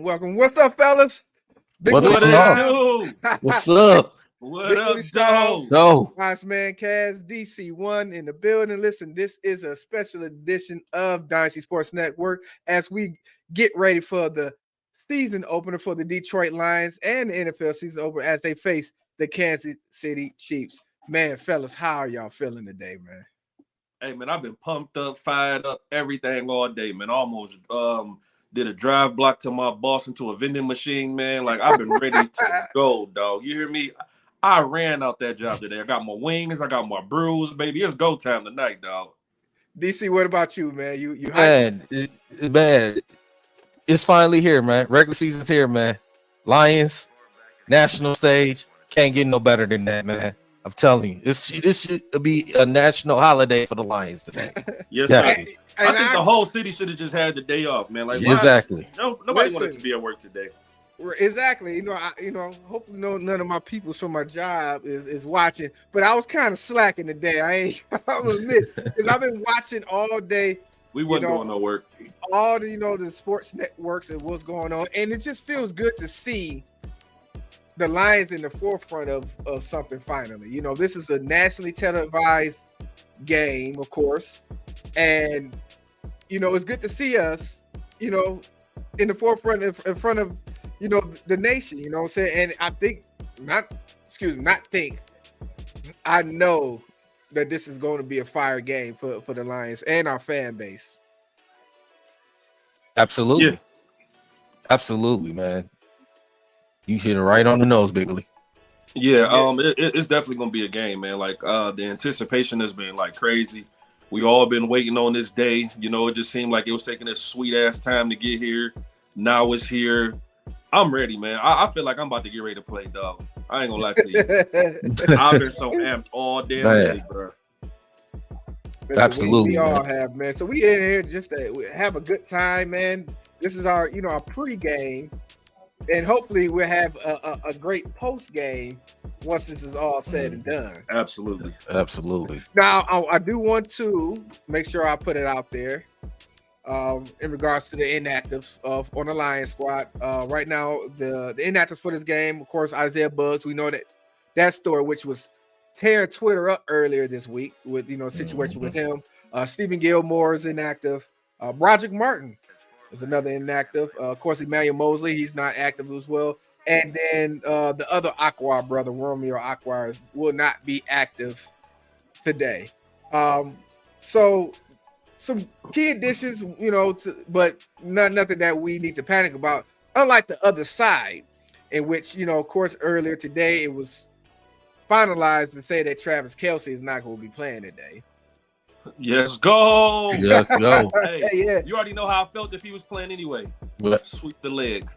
Welcome. What's up, fellas? What's up? What's up? What up, Joe? Last Man Cast, DC1 in the building. Listen, this is a special edition of Dynasty Sports Network as we get ready for the season opener for the Detroit Lions and the NFL season opener as they face the Kansas City Chiefs. Man, fellas, how are y'all feeling today, man? Hey, man, I've been pumped up, fired up, everything all day, man. Almost did a drive block to my boss into a vending machine, man. Like, I've been ready to go, dog. You hear me? I ran out that job today. I got my wings. I got my brews, baby. It's go time tonight, dog. DC, what about you, man? You Man, it's finally here, man. Regular season's here, man. Lions, national stage. Can't get no better than that, man. I'm telling you, this should be a national holiday for the Lions today. Yes, sir. I think the whole city should have just had the day off, man. Like, exactly. Nobody wanted to be at work today. Exactly. Hopefully none of my people from my job is watching, but I was kind of slacking today. I will admit, because I've been watching all day. We wasn't doing no work. All the sports networks and what's going on, and it just feels good to see the Lions in the forefront of something finally. This is a nationally televised game, of course, and it's good to see us, in the forefront in front of the nation. You know what I'm saying? And I know that this is going to be a fire game for the Lions and our fan base. Absolutely. Yeah. Absolutely, man. You hit it right on the nose, Bigley. Yeah, it's definitely gonna be a game, man. Like the anticipation has been like crazy. We all been waiting on this day. It just seemed like it was taking a sweet ass time to get here. Now it's here. I'm ready, man. I feel like I'm about to get ready to play, dog. I ain't gonna lie to you. I've been so amped all damn day, bro. Absolutely, we all have, man. So we in here just to have a good time, man. This is our pre-game. And hopefully we'll have a great post game once this is all said and done. Absolutely. Now, I do want to make sure I put it out there in regards to the inactives on the Lions squad. Right now, the inactives for this game, of course, Isaiah Buggs. We know that story, which was tearing Twitter up earlier this week with situation with him. Stephen Gilmore is inactive. Broderick Martin is another inactive. Of course, Emmanuel Mosley, he's not active as well. And then the other Aqua brother, Romeo Aqua, will not be active today. So some key additions, but nothing that we need to panic about. Unlike the other side, in which, of course, earlier today it was finalized to say that Travis Kelce is not going to be playing today. Yes, go. Hey, yeah. You already know how I felt if he was playing anyway. Sweep the leg.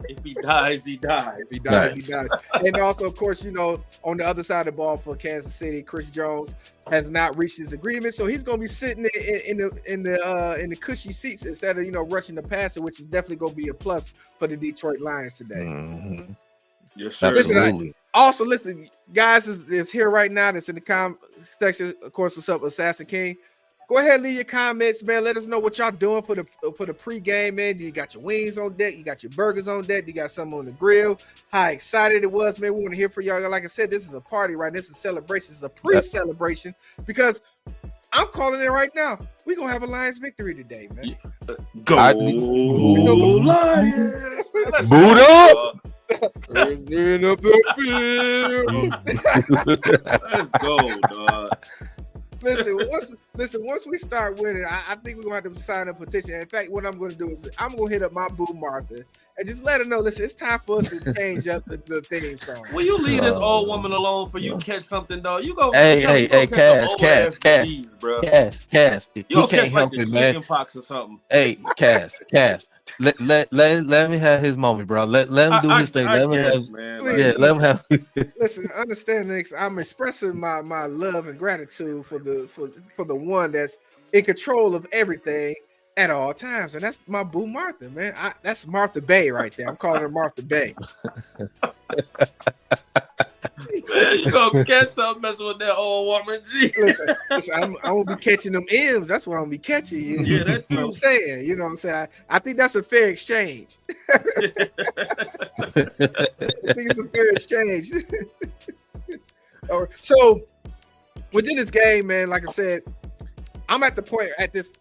If he dies, he dies. He dies. And also, of course, on the other side of the ball for Kansas City, Chris Jones has not reached his agreement, so he's going to be sitting in the cushy seats instead of rushing the passer, which is definitely going to be a plus for the Detroit Lions today. Mm-hmm. Yes, sir. Absolutely. Listen, guys is here right now. That's in the comment section. Of course, what's up, Assassin King? Go ahead and leave your comments, man. Let us know what y'all doing for the pregame, man. You got your wings on deck, you got your burgers on deck, you got some on the grill. How excited it was, man. We want to hear from y'all. Like I said, this is a party, right? This is a celebration. This is a pre-celebration because I'm calling it right now. We're gonna have a Lions victory today, man. Go Lions! Boot up! In up the field. Let's go, dog. Listen, Listen, once we start winning, I think we're going to have to sign a petition. In fact, what I'm going to do is I'm going to hit up my boo Martha and just let her know, listen, it's time for us to change up the theme song. Will you leave this old woman alone for you catch something, dog? You go. Hey, Cass. Bro. Cass. He can't help it, man. Chicken pox or something. Hey, Cass. Let me have his moment, bro. Let him do his thing. Let him have. Listen, understand, Nix. I'm expressing my love and gratitude for the one that's in control of everything at all times, and that's my boo Martha, man. That's Martha Bay right there. I'm calling her Martha Bay. Man, you gonna catch something messing with that old woman, G. Listen, I'm gonna be catching them M's. That's what I'm gonna be catching. Yeah, that's what I'm saying. You know what I'm saying? I think that's a fair exchange. I think it's a fair exchange. So within this game, man, like I said, I'm at the point at this,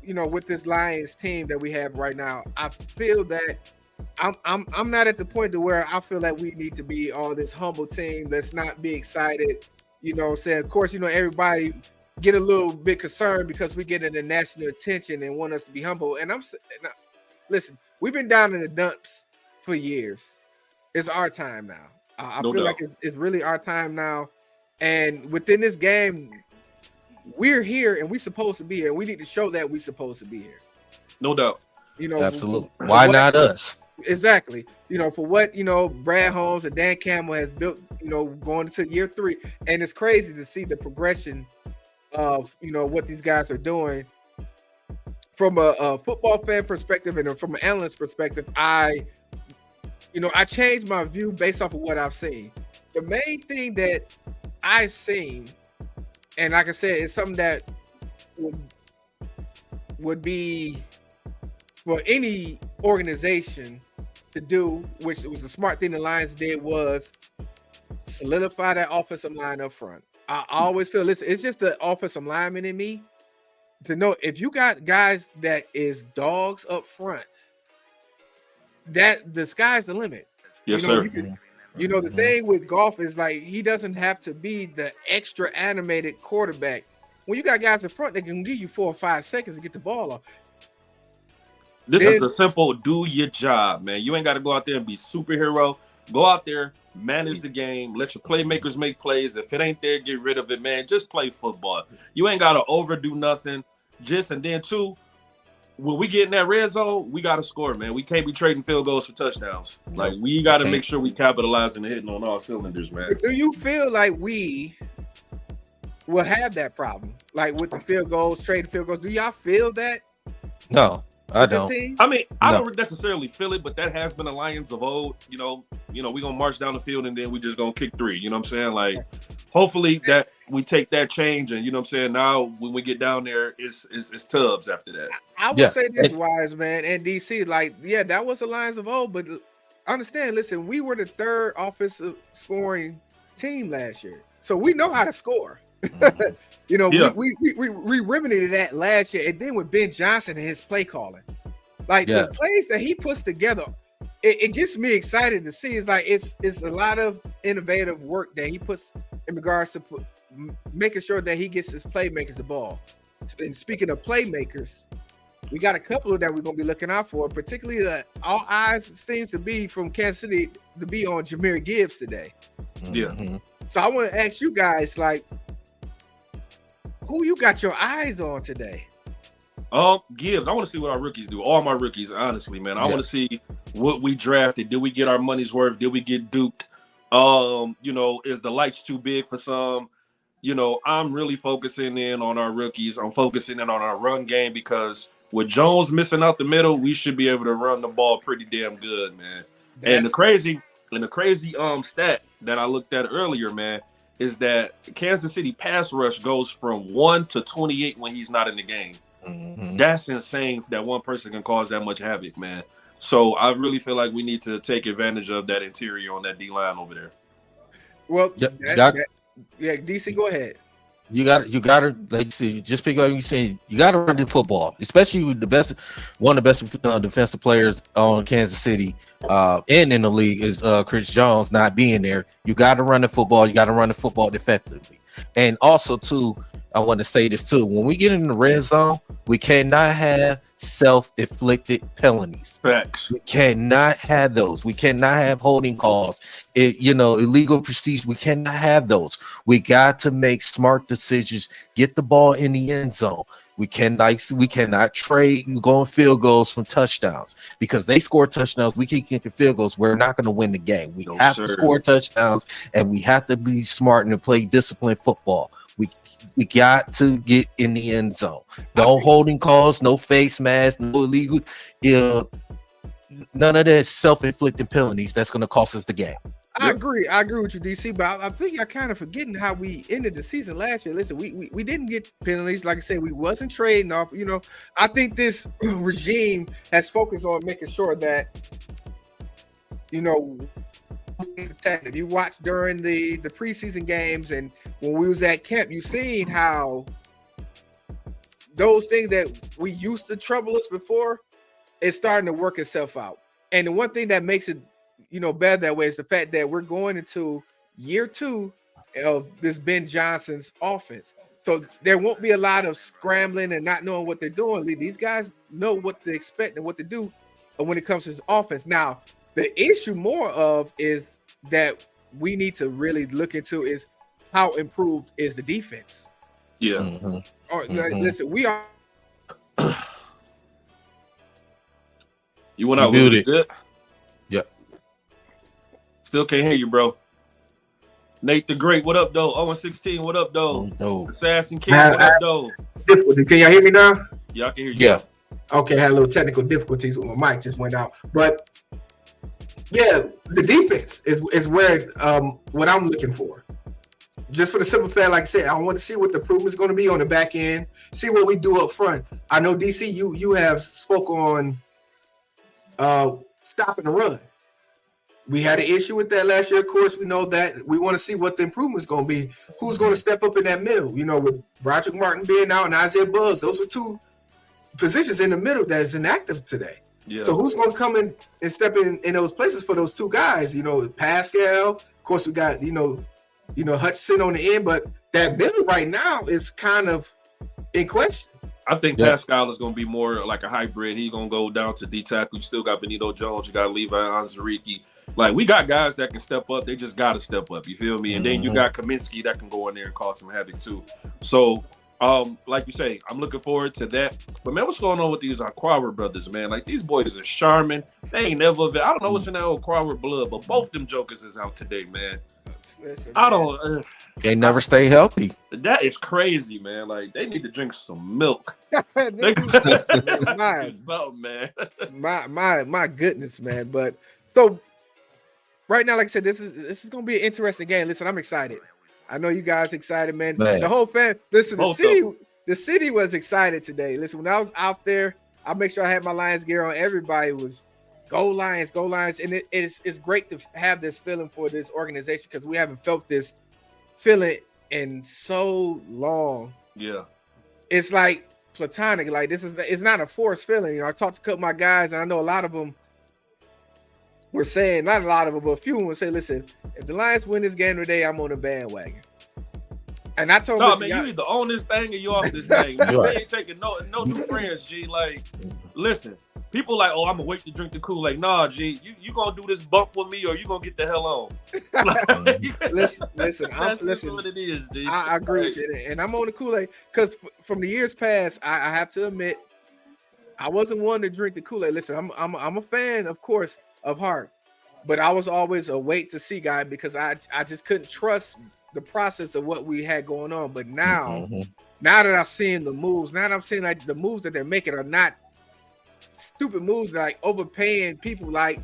with this Lions team that we have right now. I feel that I'm not at the point to where I feel like we need to be all this humble team. Let's not be excited. You know what I'm saying? Of course, everybody get a little bit concerned because we get the national attention and want us to be humble. And listen, we've been down in the dumps for years. It's our time now. I feel like it's really our time now. And within this game, we're here and we're supposed to be here. We need to show that we're supposed to be here. No doubt. Absolutely. Why not us? Exactly. For what, Brad Holmes and Dan Campbell has built, going into year 3. And it's crazy to see the progression of, what these guys are doing from a football fan perspective and from an analyst perspective. I changed my view based off of what I've seen. The main thing that I've seen, and like I said, it's something that would be for any organization to do, which was a smart thing the Lions did, was solidify that offensive line up front. I always feel, listen, it's just the offensive lineman in me to know if you got guys that is dogs up front, that the sky's the limit. Yes, sir. The thing with Goff is like he doesn't have to be the extra animated quarterback. When you got guys in front that can give you 4 or 5 seconds to get the ball off. This is a simple do your job, man. You ain't got to go out there and be superhero. Go out there, manage the game, let your playmakers make plays. If it ain't there, get rid of it, man. Just play football. You ain't got to overdo nothing. And then too, when we get in that red zone, we got to score, man. We can't be trading field goals for touchdowns. Like, we got to make sure we capitalize and hitting on all cylinders, man. But do you feel like we will have that problem? Like with the field goals, trading field goals. Do y'all feel that? No. I don't. I mean, I don't necessarily feel it, but that has been the Lions of old. We're gonna march down the field and then we just gonna kick 3. You know what I'm saying? Like, hopefully that we take that change, and now when we get down there, it's Tubbs after that. I would say this, Wise man and DC, that was the Lions of old, but understand, listen, we were the 3rd offensive scoring team last year, so we know how to score. We remedied that last year, and then with Ben Johnson and his play calling, the plays that he puts together, it gets me excited to see. It's like it's a lot of innovative work that he puts in regards to making sure that he gets his playmakers the ball. And speaking of playmakers, we got a couple of that we're gonna be looking out for. Particularly, all eyes seems to be from Kansas City to be on Jahmyr Gibbs today. Yeah. So I want to ask you guys, who you got your eyes on today? Gibbs. I want to see what our rookies do. All my rookies, honestly, man. I want to see what we drafted. Did we get our money's worth? Did we get duped? Is the lights too big for some? I'm really focusing in on our rookies. I'm focusing in on our run game because with Jones missing out the middle, we should be able to run the ball pretty damn good, man. And the crazy stat that I looked at earlier, man, is that Kansas City pass rush goes from 1 to 28 when he's not in the game. Mm-hmm. That's insane that one person can cause that much havoc, man. So I really feel like we need to take advantage of that interior on that D-line over there. Well, DC, go ahead. You got to just pick up. You say you got to run the football, especially with one of the best defensive players on Kansas City and in the league is Chris Jones not being there. You got to run the football. You got to run the football effectively. And also, too, I want to say this too. When we get in the red zone, we cannot have self-inflicted penalties. Facts. We cannot have those. We cannot have holding calls. Illegal procedures. We cannot have those. We got to make smart decisions. Get the ball in the end zone. We cannot trade going field goals from touchdowns because they score touchdowns. We keep kicking field goals. We're not going to win the game. We have to score touchdowns, and we have to be smart and play disciplined football. We got to get in the end zone. No holding calls, no face masks, no illegal. None of that self-inflicted penalties that's going to cost us the game. I agree with you, DC, but I think you're kind of forgetting how we ended the season last year. Listen, we didn't get penalties. Like I said, we wasn't trading off. I think this regime has focused on making sure that, if you watch during the preseason games and when we was at camp, you seen how those things that we used to trouble us before, it's starting to work itself out. And the one thing that makes it better that way is the fact that we're going into year 2 of this Ben Johnson's offense. So there won't be a lot of scrambling and not knowing what they're doing. These guys know what to expect and what to do when it comes to his offense. Now, the issue more of is that we need to really look into is how improved is the defense. Yeah. Listen, we are. You went out with it. Good. Yep. Still can't hear you, bro. Nate the Great, what up, though? 0-16, what up, though? Assassin King, what up, though? Can y'all hear me now? Yeah, I can hear you. Yeah. Okay, I had a little technical difficulties with my mic, just went out. But yeah, the defense is where what I'm looking for. Just for the simple fact, like I said, I want to see what the improvement is going to be on the back end, see what we do up front. I know, DC, you have spoke on stopping the run. We had an issue with that last year. Of course, we know that. We want to see what the improvement is going to be. Who's going to step up in that middle? With Roderick Martin being out and Isaiah Buggs, those are two positions in the middle that is inactive today. Yeah. So who's going to come in and step in those places for those two guys? Pascal. Of course, we got Hutchinson on the end, but that middle right now is kind of in question. I think Pascal is going to be more like a hybrid. He's going to go down to D-tackle. You still got Benito Jones. You got Levi Onwuzurike. Like, we got guys that can step up. They just got to step up. You feel me? And then you got Kaminsky that can go in there and cause some havoc too. So, like you say, I'm looking forward to that. But, man, what's going on with these Aquara brothers, man? Like, these boys are Charmin. They ain't never – I don't know what's in that old Aquara blood, but both them jokers is out today, man. Listen, I don't They never stay healthy. That is crazy, man. Like, they need to drink some milk. something, man. my goodness, man. But so right now, like I said, this is gonna be an interesting game. Listen, I'm excited. I know you guys excited, man. The whole fan. Listen, the city was excited today. Listen, when I was out there, I make sure I had my Lions gear on. Everybody was go Lions, go Lions, and it's great to have this feeling for this organization because we haven't felt this feeling in so long. Yeah, it's like platonic. Like it's not a forced feeling. I talked to a couple of my guys, and I know a lot of them were saying, not a lot of them, but a few of them would say, listen, if the Lions win this game today, I'm on the bandwagon. And I told him, man, you either own this thing or you off this thing. Man. They ain't taking no new friends, G. Like, listen, people like, oh, I'm gonna wait to drink the Kool-Aid. Nah, G, you gonna do this bump with me or you gonna get the hell on. listen, That's what it is, G. I agree with you, and I'm on the Kool-Aid because from the years past, I have to admit, I wasn't one to drink the Kool-Aid. Listen, I'm a fan, of course, of heart, but I was always a wait to see guy because I just couldn't trust the process of what we had going on. But now that I've seen the moves, now that I'm seeing like the moves that they're making are not stupid moves, like overpaying people like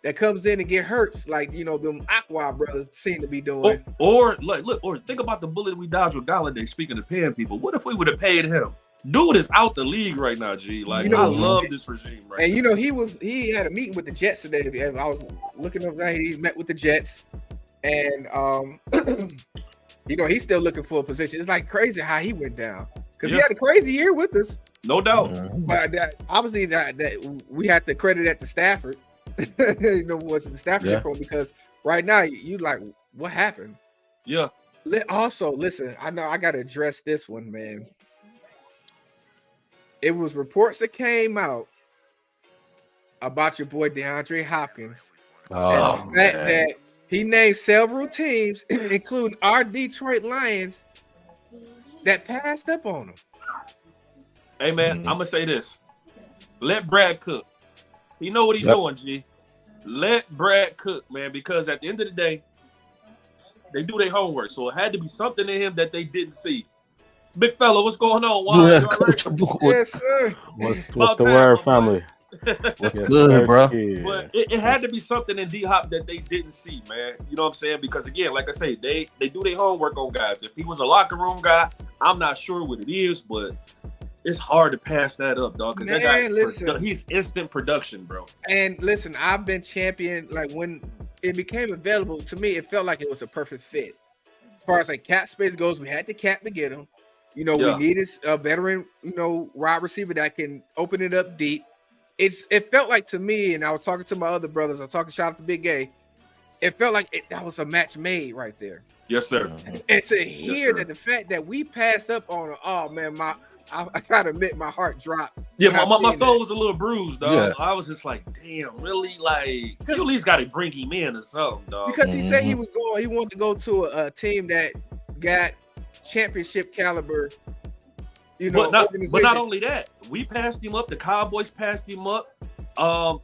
that comes in and get hurt, like them Aqua brothers seem to be doing. Or think about the bullet we dodged with Galladay. Speaking of paying people, what if we would have paid him? Dude is out the league right now, G. Like, I love this regime right now. And he had a meeting with the Jets today. I was looking up that he met with the Jets, and he's still looking for a position. It's like crazy how he went down because he had a crazy year with us, no doubt. But obviously that we have to credit that to Stafford. What's the Stafford from, because right now you like, what happened? Yeah. Also, listen, I know I got to address this one, man. It was reports that came out about your boy DeAndre Hopkins and the fact that he named several teams, including our Detroit Lions, that passed up on him. Hey, man, I'm going to say this. Let Brad cook. He know what he's doing, G. Let Brad cook, man, because at the end of the day, they do their homework. So it had to be something in him that they didn't see. Big fella, what's going on? Wow, Yeah, you all right? Yes, sir. What's the word, family? What's good, bro? But it had to be something in D-Hop that they didn't see, man. You know what I'm saying? Because, again, like I say, they do their homework on guys. If he was a locker room guy, I'm not sure what it is, but it's hard to pass that up, dog. Because that guy, listen, he's instant production, bro. And listen, I've been champion. Like when it became available to me, it felt like it was a perfect fit. As far as like cap space goes, we had the cap to get him. You know, we needed a veteran, wide receiver that can open it up deep. It felt like to me, and I was talking to my other brothers. Shout out to Big A. It felt like that was a match made right there. Yes, sir. And to hear that the fact that we passed up on it, oh man, I gotta admit my heart dropped. Yeah, my soul was a little bruised, dog. Yeah. I was just like, damn, really? Like, you at least got to bring him in or something, dog. Because he said he wanted to go to a team that got championship caliber. But not only that, we passed him up. The Cowboys passed him up.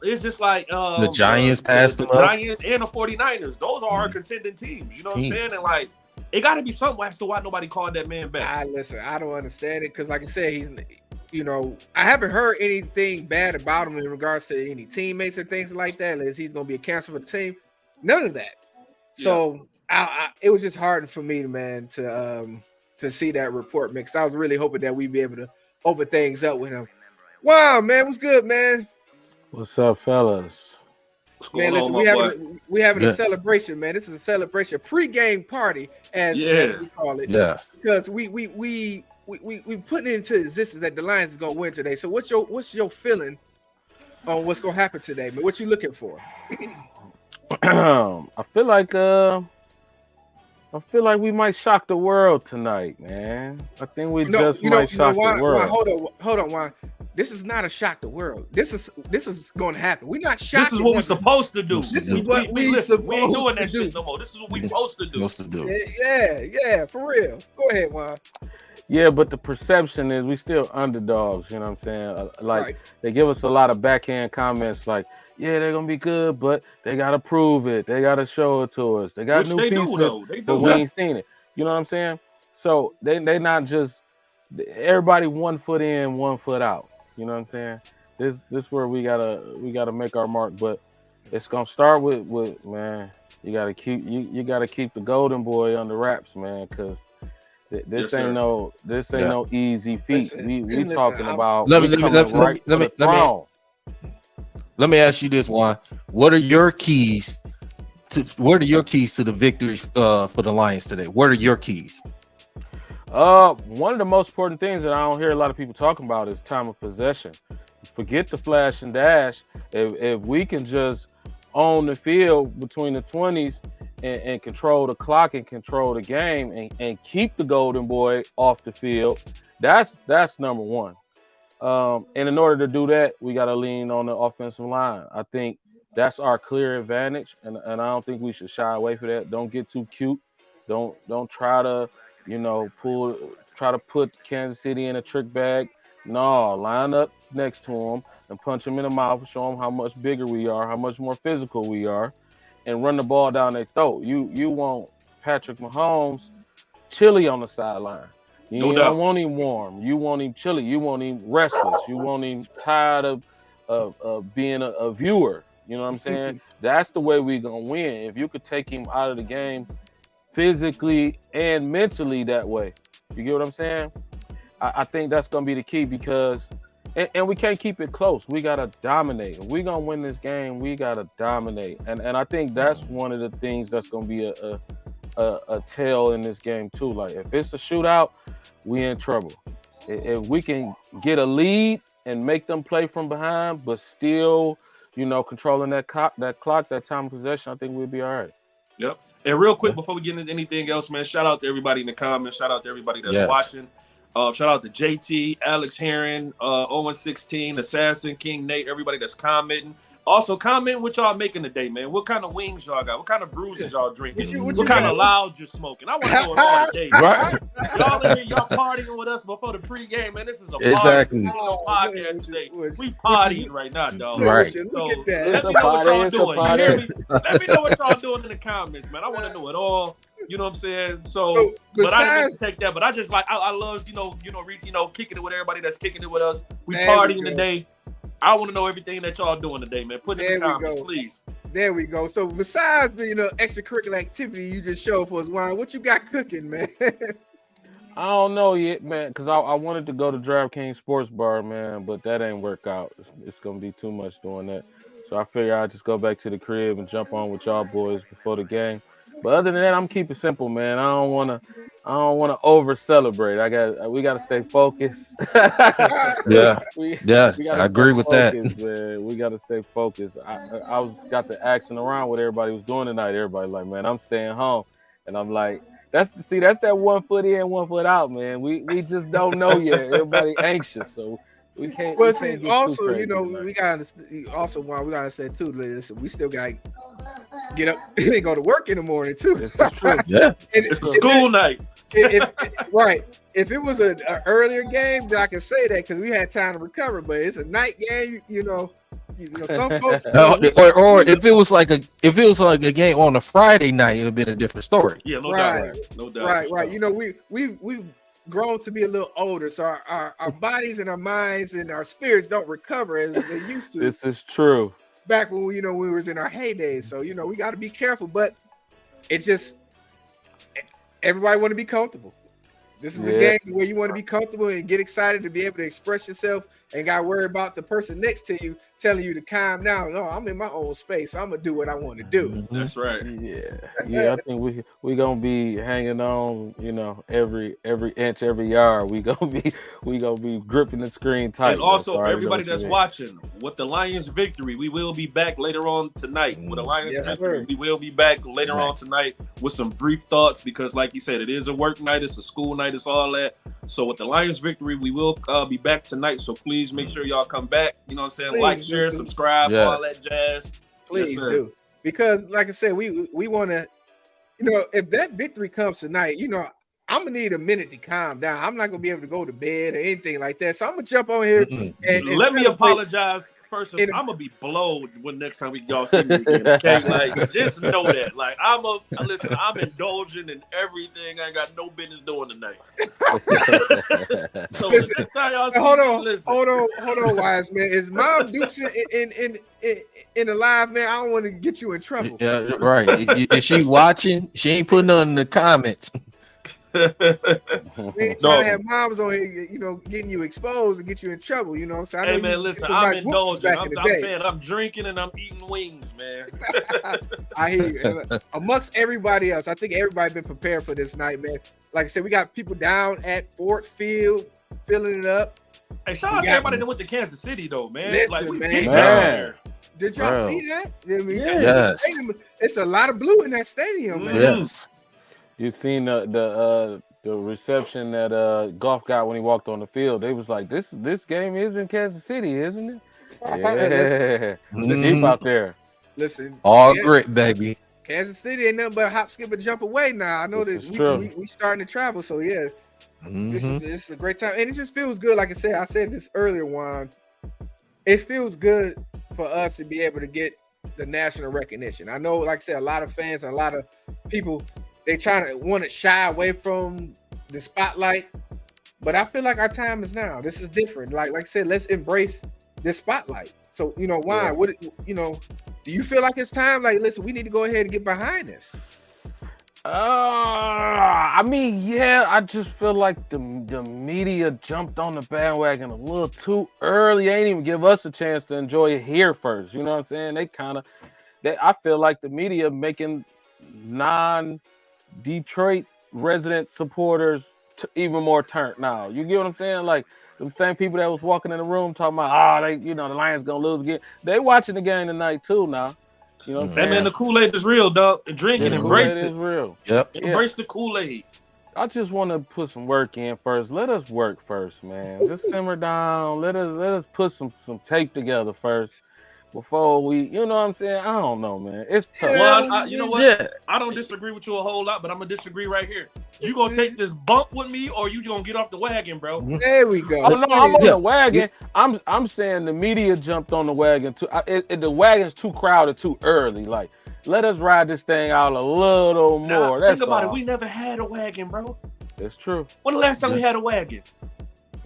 It's just like the Giants passed him up. The Giants and the 49ers. Those are our contending teams. You know what I'm saying? And like, it got to be something as to why nobody called that man back. I don't understand it because, like I said, I haven't heard anything bad about him in regards to any teammates and things like that. Unless he's going to be a cancer for the team. None of that. So it was just hard for me, man, to see that report mix. I was really hoping that we'd be able to open things up with him. Wow, man, what's good, man? What's up, fellas? Man, listen, we having a celebration, man. This is a celebration, pre-game party, as we call it. Yeah, because we putting it into existence that the Lions is gonna win today. So what's your feeling on what's gonna happen today, man? What you looking for? I feel like we might shock the world tonight, man. I think we might shock the world. Hold on, Juan. This is not a shock the world. This is going to happen. We're not shocking. This is what we're supposed to do. This is what we ain't doing that shit no more. This is what we're supposed to do. Yeah, for real. Go ahead, Juan. Yeah, but the perception is we still underdogs. You know what I'm saying? They give us a lot of backhand comments like, yeah, they're gonna be good, but they gotta prove it. They gotta show it to us. They got new pieces, but we ain't seen it. You know what I'm saying? So they not just everybody 1 foot in, 1 foot out. You know what I'm saying? This where we gotta make our mark, but it's gonna start with man. You gotta keep the golden boy under wraps, man, because this ain't no easy feat. We talking about. Let me ask you this, Juan. What are your keys to the victory for the Lions today? What are your keys? One of the most important things that I don't hear a lot of people talking about is time of possession. Forget the flash and dash. If we can just own the field between the 20s and control the clock and control the game and keep the golden boy off the field, that's number one. And in order to do that, we got to lean on the offensive line. I think that's our clear advantage, and I don't think we should shy away from that. Don't get too cute. Don't try to, try to put Kansas City in a trick bag. No, line up next to them and punch them in the mouth and show them how much bigger we are, how much more physical we are, and run the ball down their throat. You want Patrick Mahomes chilly on the sideline. You don't want him warm. You want him chilly. You want him restless. You want him tired of being a viewer. You know what I'm saying? That's the way we're going to win. If you could take him out of the game physically and mentally that way. You get what I'm saying? I think that's going to be the key because and we can't keep it close. We got to dominate. If we're going to win this game, we got to dominate. And I think that's one of the things that's going to be a tell in this game too. Like if it's a shootout, we in trouble. If we can get a lead and make them play from behind, but still, controlling that clock, that time of possession, I think we'll be all right. Yep. And real quick, before we get into anything else, man, shout out to everybody in the comments. Shout out to everybody that's watching. Shout out to JT, Alex Heron, Owen 16, Assassin, King Nate, everybody that's commenting. Also, comment what y'all making today, man. What kind of wings y'all got? What kind of bruises y'all drinking? What kind of loud you smoking? I want to know it all today. Right. Y'all in here, y'all partying with us before the pregame, man. This is a Exactly. podcast today. We partying right now, dog. Right. So, Look at that. let me know what y'all doing. You hear me? Let me know what y'all doing in the comments, man. I want to know it all. You know what I'm saying? So but I didn't take that. But I just like I love kicking it with everybody that's kicking it with us. We partying today. I want to know everything that y'all doing today, man. Put it in the comments, please. There we go. So besides the extracurricular activity you just showed for us, Juan, what you got cooking, man? I don't know yet, man, because I wanted to go to DraftKings Sports Bar, man, but that ain't work out. It's gonna be too much doing that. So I figure I'll just go back to the crib and jump on with y'all boys before the game. But other than that, I'm keeping it simple, man. I don't wanna over celebrate. We gotta stay focused. I agree with that. Man. We gotta stay focused. I got the action around what everybody was doing tonight. Everybody like, man, I'm staying home, and I'm like, that's that 1 foot in, 1 foot out, man. We just don't know yet. Everybody anxious, so we can't. Well, we can't get also, too crazy, we gotta say too. Listen, we still gotta get up and go to work in the morning too. This is true. Yeah, it's a school night. Right. If it was an earlier game, then I can say that because we had time to recover. But it's a night game, some folks. or if it was like a game on a Friday night, it'd have been a different story. Yeah, no doubt. No doubt. Right. We've grown to be a little older, so our bodies and our minds and our spirits don't recover as they used to. This is true. Back when we was in our heydays, so we got to be careful. But it's just everybody want to be comfortable. This is the game where you want to be comfortable and get excited to be able to express yourself and got to worry about the person next to you telling you to calm down. No, I'm in my own space. I'm gonna do what I want to do. That's right. Yeah. I think we gonna be hanging on. Every inch, every yard. We gonna be gripping the screen tight. And also, for everybody that's watching, with the Lions victory, we will be back later on tonight. With the Lions victory, we will be back later on tonight with some brief thoughts because, like you said, it is a work night, it's a school night, it's all that. So with the Lions victory, we will be back tonight. So please make sure y'all come back. You know what I'm saying? Please, like, share, subscribe, all that jazz. Please do. Because like I said, we want to, if that victory comes tonight, I'm gonna need a minute to calm down. I'm not gonna be able to go to bed or anything like that. So I'm gonna jump on here and let me apologize first. I'm gonna be blowed when next time y'all see me again. Okay, like just know that. Like I'm indulging in everything I ain't got no business doing tonight. So listen, next time y'all see hold on, Wise man. Is Mom Dukes in the live, man? I don't want to get you in trouble. Yeah, right. Is she watching? She ain't putting none in the comments. We ain't trying to have moms on here, getting you exposed and get you in trouble. You know what I'm saying? Hey man, listen, I'm indulging. I'm saying I'm drinking and I'm eating wings, man. I hear you. Amongst everybody else, I think everybody been prepared for this night, man. Like I said, we got people down at Ford Field filling it up. Hey, shout out to everybody that went to Kansas City though, man. Listen, like we man. deep down there. Did y'all see that? Yes. It's a lot of blue in that stadium, man. Yes. You seen the reception that Goff got when he walked on the field? They was like, "This game is in Kansas City, isn't it?" Yeah, deep out there. Listen, all grit, baby. Kansas City ain't nothing but a hop, skip, and jump away now. I know that we starting to travel, so yeah, this is a great time, and it just feels good. Like I said this earlier, Juan. It feels good for us to be able to get the national recognition. I know, like I said, a lot of fans and a lot of people. They trying to want to shy away from the spotlight, but I feel like our time is now. This is different. Like I said, let's embrace this spotlight. So why? What do you feel like it's time? Like, listen, we need to go ahead and get behind this. I just feel like the media jumped on the bandwagon a little too early. They ain't even give us a chance to enjoy it here first. You know what I'm saying? I feel like the media making non-Detroit resident supporters even more turned now. You get what I'm saying? Like them same people that was walking in the room talking about, the Lions gonna lose again. They watching the game tonight too now. You know what I'm Hey saying? man, the Kool-Aid is real, dog. Drink it, The embrace Kool-Aid it. is real. Yep. Embrace the Kool-Aid. I just want to put some work in first. Let us work first, man. Just simmer down. Let us put some tape together first before we, you know what I'm saying? I don't know, man. It's tough. Well, you know what? Yeah. I don't disagree with you a whole lot, but I'm gonna disagree right here. You gonna take this bump with me, or you gonna get off the wagon, bro? There we go. Oh no, I'm on Yeah. the wagon. I'm saying the media jumped on the wagon too. The wagon's too crowded too early. Like, let us ride this thing out a little more. That's Think about all. it. We never had a wagon, bro. It's true. When the last time we had a wagon?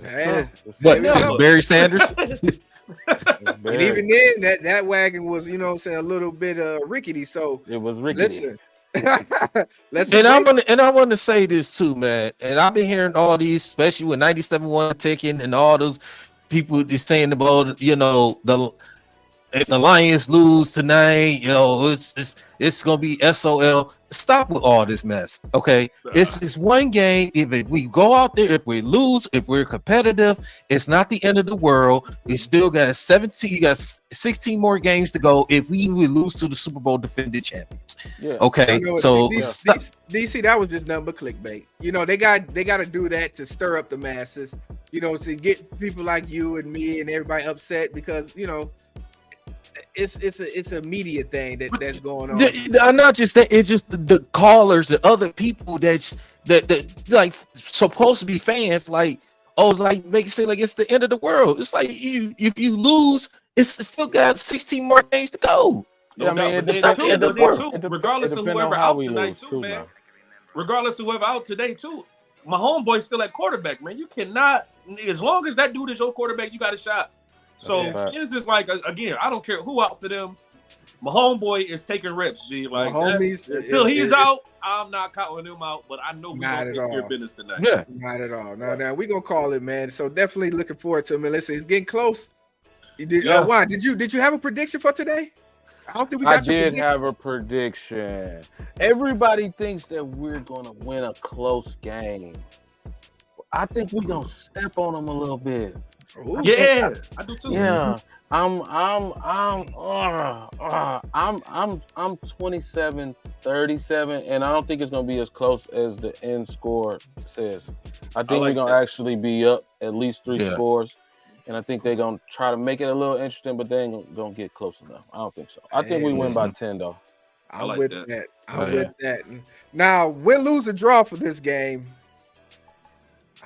Man. What? Yeah. Since Barry Sanders? It's And even then, that wagon was, you know what I'm saying, a little bit rickety. So it was rickety. listen. Let's And I embrace want to say this too, man. And I've been hearing all these, especially with 97-1 ticking and all those people just saying about, you know, if the Lions lose tonight, you know, it's gonna be SOL. Stop with all this mess, okay? It's this one game. If we go out there, if we lose, if we're competitive, it's not the end of the world. We still got 17. You got 16 more games to go. If we lose to the Super Bowl defending champions, Yeah. okay. You know, So DC, that was just nothing but clickbait. You know, they got to do that to stir up the masses. You know, to get people like you and me and everybody upset because you know. It's a media thing that's going on. Not just that, it's just the callers, the other people that like supposed to be fans, like make it seem like it's the end of the world. It's like if you lose, it's still got 16 more games to go. Yeah, I mean, it's not the end of the world. Regardless of whoever out tonight too, man. Regardless of whoever out today too, my homeboy's still at quarterback, man. You cannot, as long as that dude is your quarterback, you got a shot. So it's just like, again, I don't care who out for them. My homeboy is taking reps, G. Like until he's out, I'm not counting him out. But I know we're gonna take care of business tonight. Yeah, not at all. No, we're gonna call it, man. So definitely looking forward to it. Listen, it's getting close. Did you have a prediction for today? I don't think we got. I did have a prediction. Everybody thinks that we're gonna win a close game. I think we're gonna step on them a little bit. I do too. Yeah, I'm 27-37, and I don't think it's gonna be as close as the end score says. I think we're gonna actually be up at least 3 scores, and I think they're gonna try to make it a little interesting, but they ain't gonna get close enough. I don't think so. I think we win by 10 though. I'm with that. I'm with that. Now, win, lose, or draw for this game.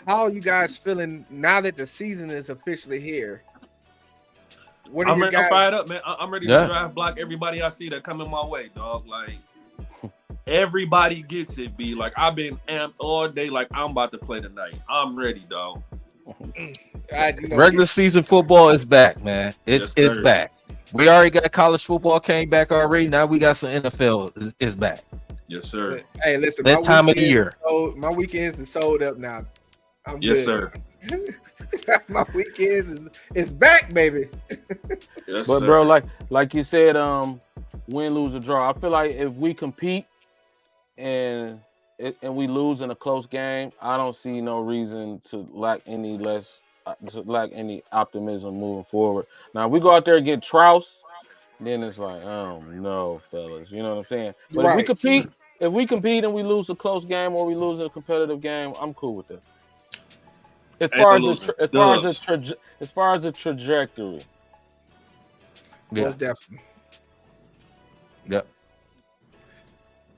How are you guys feeling now that the season is officially here? I'm fired up, man. I'm ready to drive block everybody I see that coming my way, dog. Like everybody gets it, B. Like I've been amped all day. Like I'm about to play tonight. I'm ready, dog. Regular season football is back, man. It's back. We already got college football came back already. Now we got some NFL is back. Yes, sir. Hey, listen. That time of the year. My weekends are sold up now. Yes, sir. My weekends is back, baby. Yes, but sir. Bro, like you said, win, lose, or draw. I feel like if we compete and we lose in a close game, I don't see no reason to lack any optimism moving forward. Now, if we go out there and get trounced, then it's like, oh no, fellas, you know what I'm saying? But if we compete and we lose a close game or we lose a competitive game, I'm cool with that. As far as the trajectory, most definitely. Yep.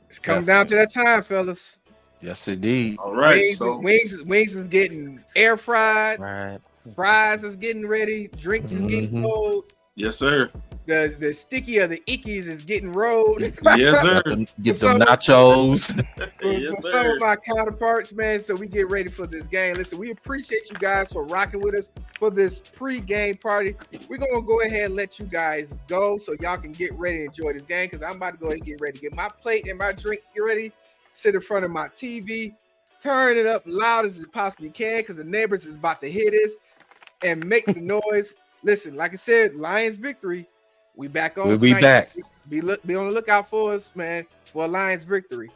It's coming down to that time, fellas. Yes, indeed. All right. Wings is getting air fried. Right. Fries is getting ready. Drinks is getting cold. Yes, sir. The sticky of the ickies is getting rolled. Yes, sir. Get them nachos. For some of my counterparts, man. So we get ready for this game. Listen, we appreciate you guys for rocking with us for this pre-game party. We're gonna go ahead and let you guys go so y'all can get ready and enjoy this game because I'm about to go ahead and get ready to get my plate and my drink ready. Sit in front of my TV, turn it up loud as it possibly can because the neighbors is about to hear this and make the noise. Listen, like I said, Lions victory. We back on. We'll be back. Be on the lookout for us, man, for a Lions victory.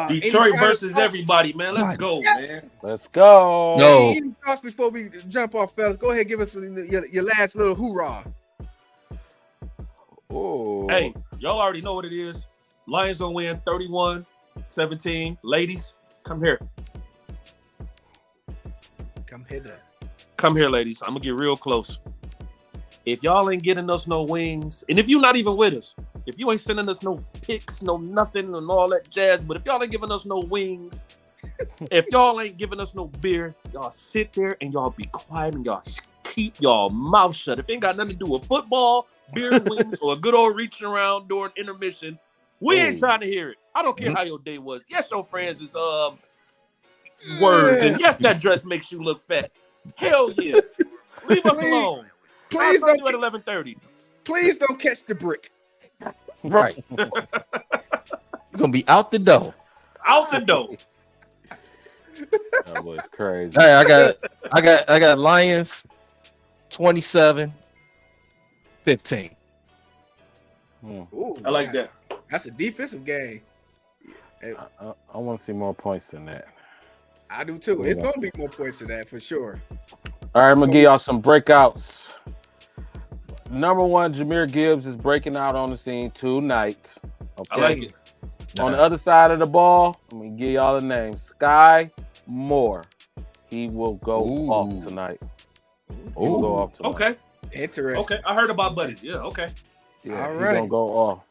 Detroit versus everybody, man. Let's go, man. Let's go. No. Any thoughts before we jump off, fellas? Go ahead, give us your last little hoorah. Oh, Hey, y'all already know what it is. Lions gonna win 31-17. Ladies, come here. Come hither. Come here, ladies. I'm gonna get real close. If y'all ain't getting us no wings, and if you're not even with us, if you ain't sending us no pics, no nothing, and all that jazz, but if y'all ain't giving us no wings, if y'all ain't giving us no beer, y'all sit there and y'all be quiet and y'all keep y'all mouth shut. If it ain't got nothing to do with football, beer, wings, or a good old reaching around during intermission, we ain't trying to hear it. I don't care how your day was. Yes, your friends is words, and yes, that dress makes you look fat. Hell yeah. Leave us alone. Please I'll don't see you at 11:30. Please don't catch the brick. Right. You're gonna be out the door. Out the door. that was crazy. Hey, I got Lions 27-15. Ooh, I like that. That's a defensive game. I want to see more points than that. I do too. It's gonna be more points than that for sure. All right, I'm gonna give y'all some breakouts. Number one, Jahmyr Gibbs is breaking out on the scene tonight. Okay. I like it. On the other side of the ball, I'm gonna give y'all the name. Sky Moore. He will go off tonight. He will go off tonight. Okay. Interesting. Okay. I heard about Buddy. Yeah, okay. Yeah, All he's right. gonna go off.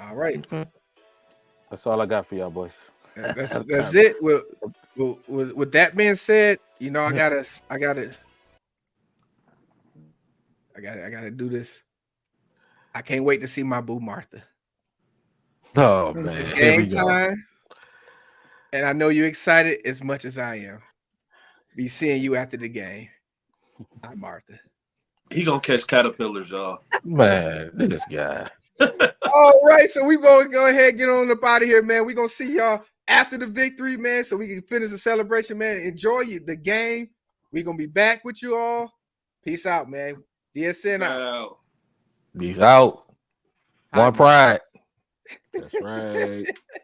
All right. That's all I got for y'all, boys. That's it. With that being said, you know, I gotta do this. I can't wait to see my boo Martha. Oh man, It's here we game go. time, and I know you're excited as much as I am. Be seeing you after the game. Hi, Martha. He gonna catch caterpillars, y'all. Man, this guy. All right, so we gonna go ahead and get on up out of here, man. We're gonna see y'all after the victory, man, so we can finish the celebration, man. Enjoy the game. We're gonna be back with you all. Peace out, man. DSN out. Wow. Be out. Hi, One pride. That's right.